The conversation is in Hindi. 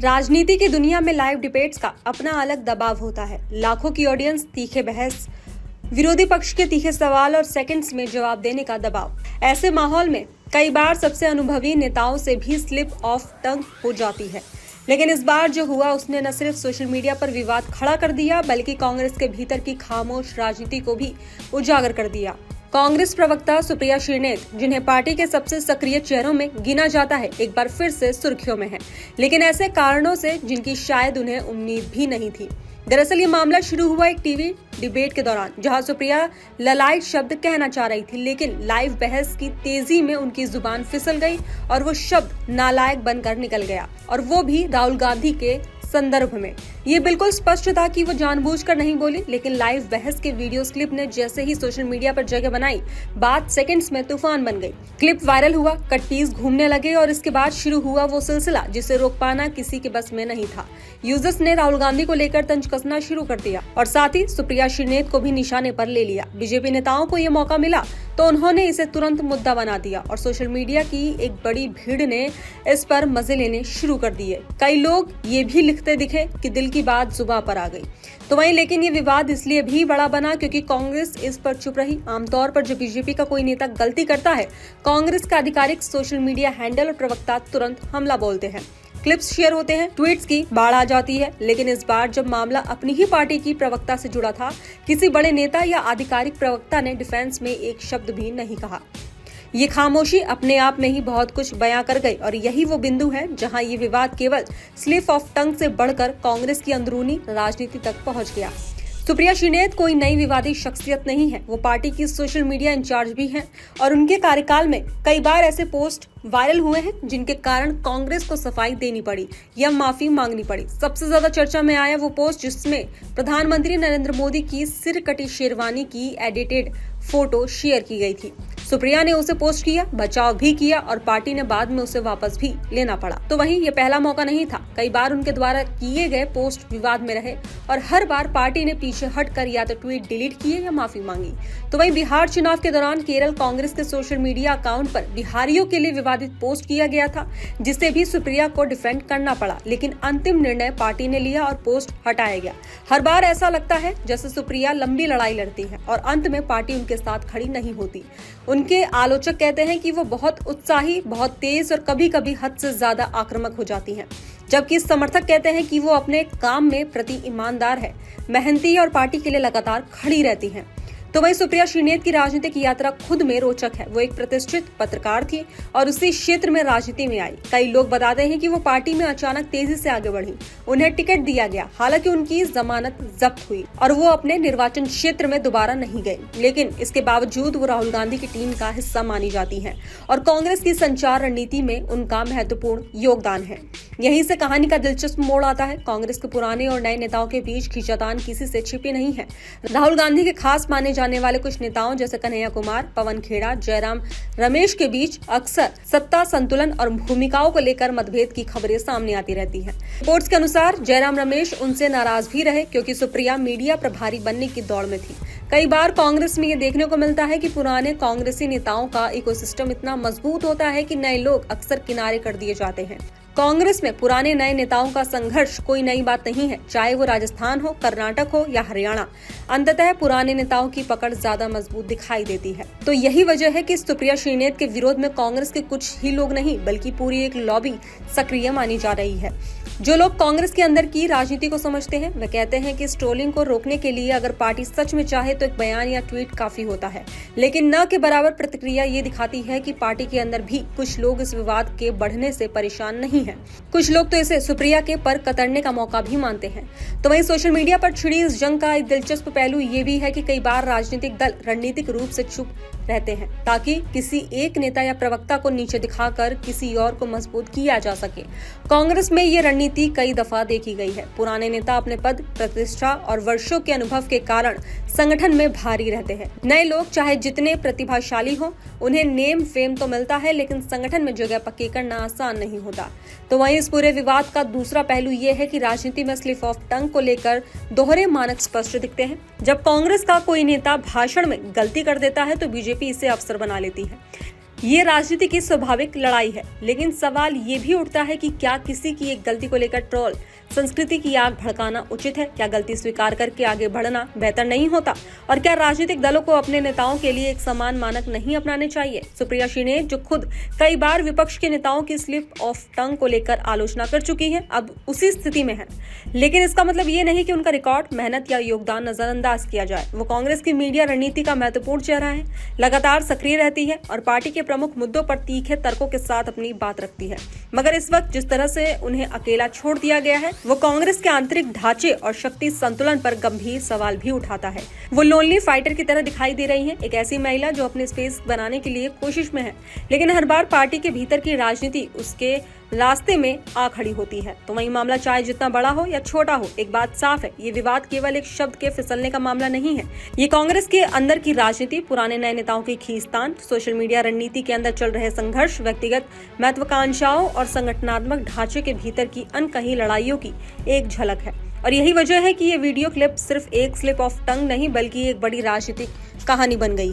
राजनीति की दुनिया में लाइव डिबेट्स का अपना अलग दबाव होता है। लाखों की ऑडियंस, तीखे बहस, विरोधी पक्ष के तीखे सवाल और सेकंड्स में जवाब देने का दबाव। ऐसे माहौल में कई बार सबसे अनुभवी नेताओं से भी स्लिप ऑफ टंग हो जाती है। लेकिन इस बार जो हुआ उसने न सिर्फ सोशल मीडिया पर विवाद खड़ा कर दिया बल्कि कांग्रेस के भीतर की खामोश राजनीति को भी उजागर कर दिया। कांग्रेस प्रवक्ता सुप्रिया श्रीनेत, जिन्हें पार्टी के सबसे सक्रिय चेहरों में गिना जाता है, एक बार फिर से सुर्खियों में है, लेकिन ऐसे कारणों से जिनकी शायद उन्हें उम्मीद भी नहीं थी। दरअसल ये मामला शुरू हुआ एक टीवी डिबेट के दौरान, जहां सुप्रिया ललाइट शब्द कहना चाह रही थी, लेकिन लाइव बहस की तेजी में उनकी जुबान फिसल गई और वो शब्द नालायक बनकर निकल गया, और वो भी राहुल गांधी के संदर्भ में। ये बिल्कुल स्पष्ट था कि वो जानबूझकर नहीं बोली, लेकिन लाइव बहस के वीडियो क्लिप ने जैसे ही सोशल मीडिया पर जगह बनाई, बात सेकंड्स में तूफान बन गई। क्लिप वायरल हुआ, कट पीस घूमने लगे और इसके बाद शुरू हुआ वो सिलसिला जिसे रोक पाना किसी के बस में नहीं था। यूजर्स ने राहुल गांधी को लेकर तंज कसना शुरू कर दिया और साथ ही सुप्रिया श्रीनेत को भी निशाने पर ले लिया। बीजेपी नेताओं को ये मौका मिला तो उन्होंने इसे तुरंत मुद्दा बना दिया और सोशल मीडिया की एक बड़ी भीड़ ने इस पर मजे लेने शुरू कर दिए। कई लोग ये भी लिखते दिखे कि दिल की बात जुबां पर आ गई। तो वहीं लेकिन ये विवाद इसलिए भी बड़ा बना क्योंकि कांग्रेस इस पर चुप रही। आमतौर पर जब बीजेपी का कोई नेता गलती करता है, कांग्रेस का आधिकारिक सोशल मीडिया हैंडल और प्रवक्ता तुरंत हमला बोलते हैं, क्लिप्स शेयर होते हैं, ट्वीट्स की बाढ़ आ जाती है। लेकिन इस बार जब मामला अपनी ही पार्टी की प्रवक्ता से जुड़ा था, किसी बड़े नेता या आधिकारिक प्रवक्ता ने डिफेंस में एक शब्द भी नहीं कहा। ये खामोशी अपने आप में ही बहुत कुछ बयां कर गई और यही वो बिंदु है जहां ये विवाद केवल स्लिप ऑफ टंग से बढ़कर कांग्रेस की अंदरूनी राजनीति तक पहुंच गया। सुप्रिया श्रीनेत कोई नई विवादी शख्सियत नहीं है, वो पार्टी की सोशल मीडिया इंचार्ज भी हैं और उनके कार्यकाल में कई बार ऐसे पोस्ट वायरल हुए हैं जिनके कारण कांग्रेस को सफाई देनी पड़ी या माफी मांगनी पड़ी। सबसे ज्यादा चर्चा में आया वो पोस्ट जिसमें प्रधानमंत्री नरेंद्र मोदी की सिर कटी शेरवानी की एडिटेड फोटो शेयर की गई थी। सुप्रिया ने उसे पोस्ट किया, बचाव भी किया और पार्टी ने बाद में उसे वापस भी लेना पड़ा। तो वहीं ये पहला मौका नहीं था, कई बार उनके द्वारा किए गए पोस्ट विवाद में रहे और हर बार पार्टी ने पीछे हटकर या तो ट्वीट डिलीट किए या माफी मांगी। तो वहीं बिहार चुनाव के दौरान केरल कांग्रेस के सोशल मीडिया अकाउंट पर बिहारियों के लिए विवादित पोस्ट किया गया था, जिससे भी सुप्रिया को डिफेंड करना पड़ा, लेकिन अंतिम निर्णय पार्टी ने लिया और पोस्ट हटाया गया। हर बार ऐसा लगता है जैसे सुप्रिया लंबी लड़ाई लड़ती है और अंत में पार्टी उनके साथ खड़ी नहीं होती। उनके आलोचक कहते हैं कि वो बहुत उत्साही, बहुत तेज और कभी-कभी हद से ज्यादा आक्रामक हो जाती हैं, जबकि समर्थक कहते हैं कि वो अपने काम में प्रति ईमानदार है, मेहनती और पार्टी के लिए लगातार खड़ी रहती हैं। तो वहीं सुप्रिया श्रीनेत की राजनीतिक यात्रा खुद में रोचक है। वो एक प्रतिष्ठित पत्रकार थी और उसी क्षेत्र में राजनीति में आई। कई लोग बताते हैं कि वो पार्टी में अचानक तेजी से आगे बढ़ी, उन्हें टिकट दिया गया, हालांकि उनकी जमानत जब्त हुई और वो अपने निर्वाचन क्षेत्र में दोबारा नहीं गए। लेकिन इसके बावजूद वो राहुल गांधी की टीम का हिस्सा मानी जाती है और कांग्रेस की संचार रणनीति में उनका महत्वपूर्ण योगदान है। यहीं से कहानी का दिलचस्प मोड़ आता है। कांग्रेस के पुराने और नए नेताओं के बीच खींचातान किसी से छिपी नहीं है। राहुल गांधी के खास माने जाने वाले कुछ नेताओं जैसे कन्हैया कुमार, पवन खेड़ा, जयराम रमेश के बीच अक्सर सत्ता संतुलन और भूमिकाओं को लेकर मतभेद की खबरें सामने आती रहती हैं। रिपोर्ट्स के अनुसार जयराम रमेश उनसे नाराज भी रहे क्योंकि सुप्रिया मीडिया प्रभारी बनने की दौड़ में थी। कई बार कांग्रेस में ये देखने को मिलता है कि पुराने कांग्रेसी नेताओं का इकोसिस्टम इतना मजबूत होता है कि नए लोग अक्सर किनारे कर दिए जाते हैं। कांग्रेस में पुराने नए नेताओं का संघर्ष कोई नई बात नहीं है, चाहे वो राजस्थान हो, कर्नाटक हो या हरियाणा। अंततः पुराने नेताओं की पकड़ ज्यादा मजबूत दिखाई देती है। तो यही वजह है कि सुप्रिया श्रीनेत के विरोध में कांग्रेस के कुछ ही लोग नहीं बल्कि पूरी एक लॉबी सक्रिय मानी जा रही है। जो लोग कांग्रेस के अंदर की राजनीति को समझते हैं वे कहते हैं कि इस ट्रोलिंग को रोकने के लिए अगर पार्टी सच में चाहे तो एक बयान या ट्वीट काफी होता है, लेकिन न के बराबर प्रतिक्रिया ये दिखाती है कि पार्टी के अंदर भी कुछ लोग इस विवाद के बढ़ने से परेशान नहीं है। कुछ लोग तो इसे सुप्रिया के पर कतरने का मौका भी मानते हैं। तो वहीं सोशल मीडिया पर छिड़ी इस जंग का एक दिलचस्प पहलू ये भी है कि कई बार राजनीतिक दल रणनीतिक रूप से चुप रहते हैं ताकि किसी एक नेता या प्रवक्ता को नीचे दिखाकर किसी और को मजबूत किया जा सके। कांग्रेस में ये रणनीति कई दफा देखी गई है। पुराने नेता अपने पद, प्रतिष्ठा और वर्षों के अनुभव के कारण संगठन में भारी रहते हैं। नए लोग चाहे जितने प्रतिभाशाली हों, उन्हें नेम फेम तो मिलता है, लेकिन संगठन में जगह पक्की करना आसान नहीं होता। तो वहीं इस पूरे विवाद का दूसरा पहलू ये है कि राजनीति में स्लिप ऑफ टंग को लेकर दोहरे मानक स्पष्ट दिखते हैं। जब कांग्रेस का कोई नेता भाषण में गलती कर देता है तो बीजेपी इसे अवसर बना लेती है। ये राजनीति की स्वाभाविक लड़ाई है, लेकिन सवाल ये भी उठता है कि क्या किसी की एक गलती को लेकर ट्रोल संस्कृति की आग भड़काना उचित है? क्या गलती स्वीकार करके आगे बढ़ना बेहतर नहीं होता? और क्या राजनीतिक दलों को अपने नेताओं के लिए एक समान मानक नहीं अपनाने चाहिए? सुप्रिया श्रीनेत, जो खुद कई बार विपक्ष के नेताओं की स्लिप ऑफ टंग को लेकर आलोचना कर चुकी है, अब उसी स्थिति में है। लेकिन इसका मतलब ये नहीं कि उनका रिकॉर्ड, मेहनत या योगदान नजरअंदाज किया जाए। वो कांग्रेस की मीडिया रणनीति का महत्वपूर्ण चेहरा है, लगातार सक्रिय रहती है और पार्टी के प्रमुख मुद्दों पर तीखे तर्कों के साथ अपनी बात रखती है। मगर इस वक्त जिस तरह से उन्हें अकेला छोड़ दिया गया है, वो कांग्रेस के आंतरिक ढांचे और शक्ति संतुलन पर गंभीर सवाल भी उठाता है। वो लोनली फाइटर की तरह दिखाई दे रही हैं, एक ऐसी महिला जो अपने स्पेस बनाने के लिए कोशिश में है, लेकिन हर बार पार्टी के भीतर की राजनीति उसके रास्ते में आ खड़ी होती है। तो वही मामला चाहे जितना बड़ा हो या छोटा हो, एक बात साफ है, ये विवाद केवल एक शब्द के फिसलने का मामला नहीं है। ये कांग्रेस के अंदर की राजनीति, पुराने नए नेताओं की खींचतान, सोशल मीडिया रणनीति के अंदर चल रहे संघर्ष, व्यक्तिगत महत्वाकांक्षाओं और संगठनात्मक ढांचे के भीतर की अनकही लड़ाइयों की एक झलक है। और यही वजह है कि ये वीडियो क्लिप सिर्फ एक स्लिप ऑफ टंग नहीं, बल्कि एक बड़ी राजनीतिक कहानी बन गई।